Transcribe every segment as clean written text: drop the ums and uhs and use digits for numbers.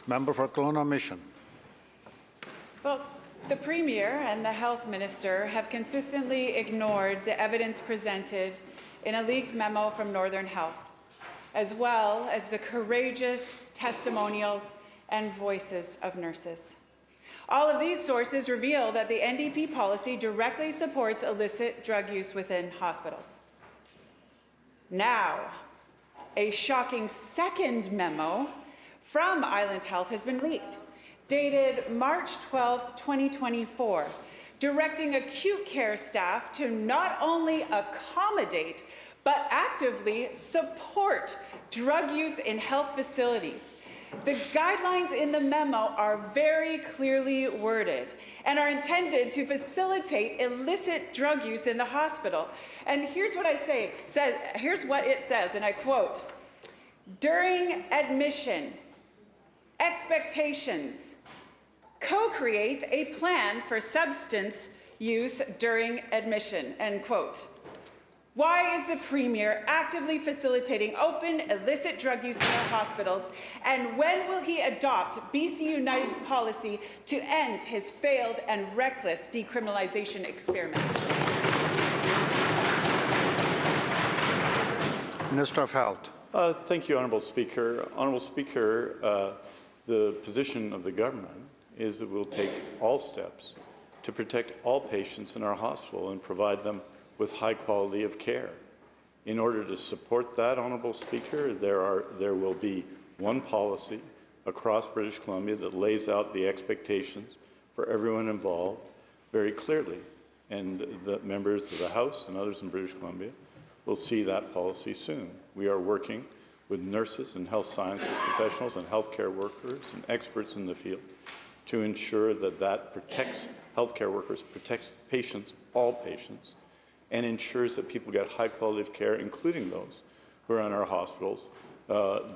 Member for Kelowna Mission. Well, the Premier and the Health Minister have consistently ignored the evidence presented in a leaked memo from Northern Health, as well as the courageous testimonials and voices of nurses. All of these sources reveal that the NDP policy directly supports illicit drug use within hospitals. Now, a shocking second memo from Island Health has been leaked, dated March 12, 2024, directing acute care staff to not only accommodate but actively support drug use in health facilities. The guidelines in the memo are very clearly worded and are intended to facilitate illicit drug use in the hospital. And here's what here's what it says, and I quote, "During admission, expectations, co-create a plan for substance use during admission," end quote. Why is the Premier actively facilitating open, illicit drug use in our hospitals? And when will he adopt BC United's policy to end his failed and reckless decriminalization experiment? Minister of Health. Thank you, Honourable Speaker. Honourable Speaker, the position of the government is that we'll take all steps to protect all patients in our hospital and provide them with high quality of care. In order to support that, Honourable Speaker, there will be one policy across British Columbia that lays out the expectations for everyone involved very clearly. And the members of the House and others in British Columbia will see that policy soon. We are working with nurses and health sciences professionals and healthcare workers and experts in the field to ensure that that protects healthcare workers, protects patients, all patients, and ensures that people get high quality of care, including those who are in our hospitals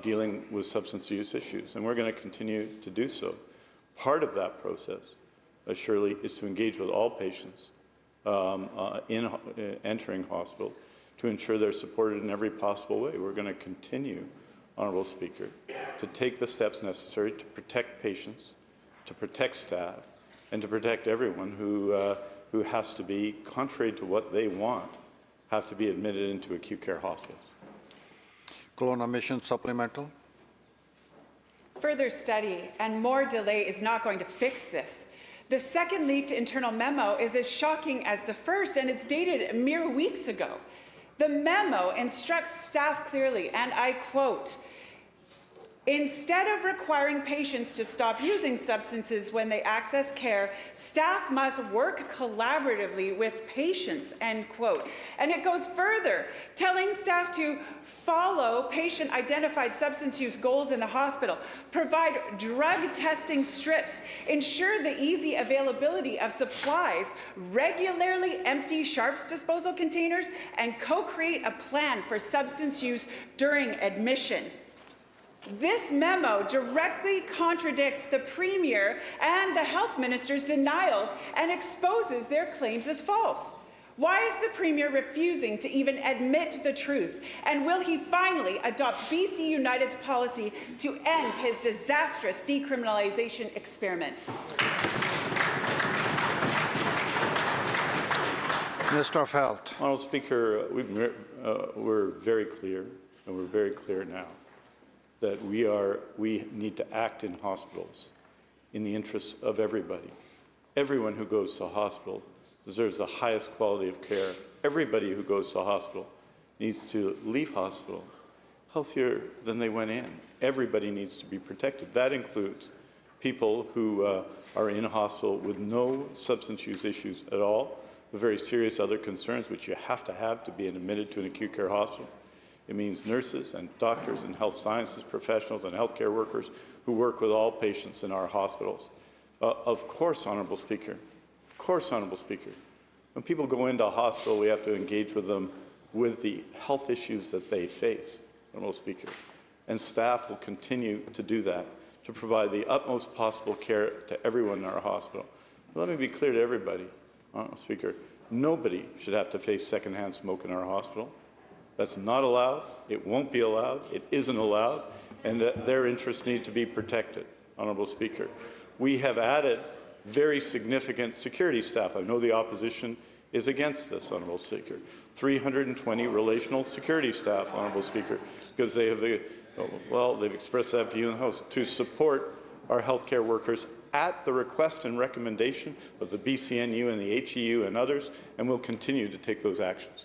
dealing with substance use issues. And we're going to continue to do so. Part of that process, surely, is to engage with all patients entering hospital to ensure they're supported in every possible way. We're going to continue, Honourable Speaker, to take the steps necessary to protect patients, to protect staff, and to protect everyone who has to be, contrary to what they want, have to be admitted into acute care hospitals. Kelowna Mission supplemental. Further study and more delay is not going to fix this. The second leaked internal memo is as shocking as the first, and it's dated mere weeks ago. The memo instructs staff clearly, and I quote, "Instead of requiring patients to stop using substances when they access care, staff must work collaboratively with patients," end quote. And it goes further, telling staff to follow patient-identified substance use goals in the hospital, provide drug testing strips, ensure the easy availability of supplies, regularly empty sharps disposal containers, and co-create a plan for substance use during admission. This memo directly contradicts the Premier and the Health Minister's denials and exposes their claims as false. Why is the Premier refusing to even admit the truth? And will he finally adopt BC United's policy to end his disastrous decriminalization experiment? Minister of Health. Honourable Speaker, we're very clear, and we're very clear now, that we need to act in hospitals in the interests of everybody. Everyone who goes to a hospital deserves the highest quality of care. Everybody who goes to a hospital needs to leave hospital healthier than they went in. Everybody needs to be protected. That includes people who are in a hospital with no substance use issues at all, with very serious other concerns which you have to be admitted to an acute care hospital. It means nurses and doctors and health sciences professionals and healthcare workers who work with all patients in our hospitals. Of course, Honourable Speaker, when people go into a hospital, we have to engage with them with the health issues that they face, Honourable Speaker. And staff will continue to do that, to provide the utmost possible care to everyone in our hospital. Let me be clear to everybody, Honourable Speaker, nobody should have to face secondhand smoke in our hospital. That's not allowed. It won't be allowed. It isn't allowed. And their interests need to be protected. Honourable Speaker. We have added very significant security staff. I know the opposition is against this, Honourable Speaker. 320 relational security staff, Honourable Speaker, because they have, they've expressed that view in the House, to support our healthcare workers at the request and recommendation of the BCNU and the HEU and others, and we'll continue to take those actions.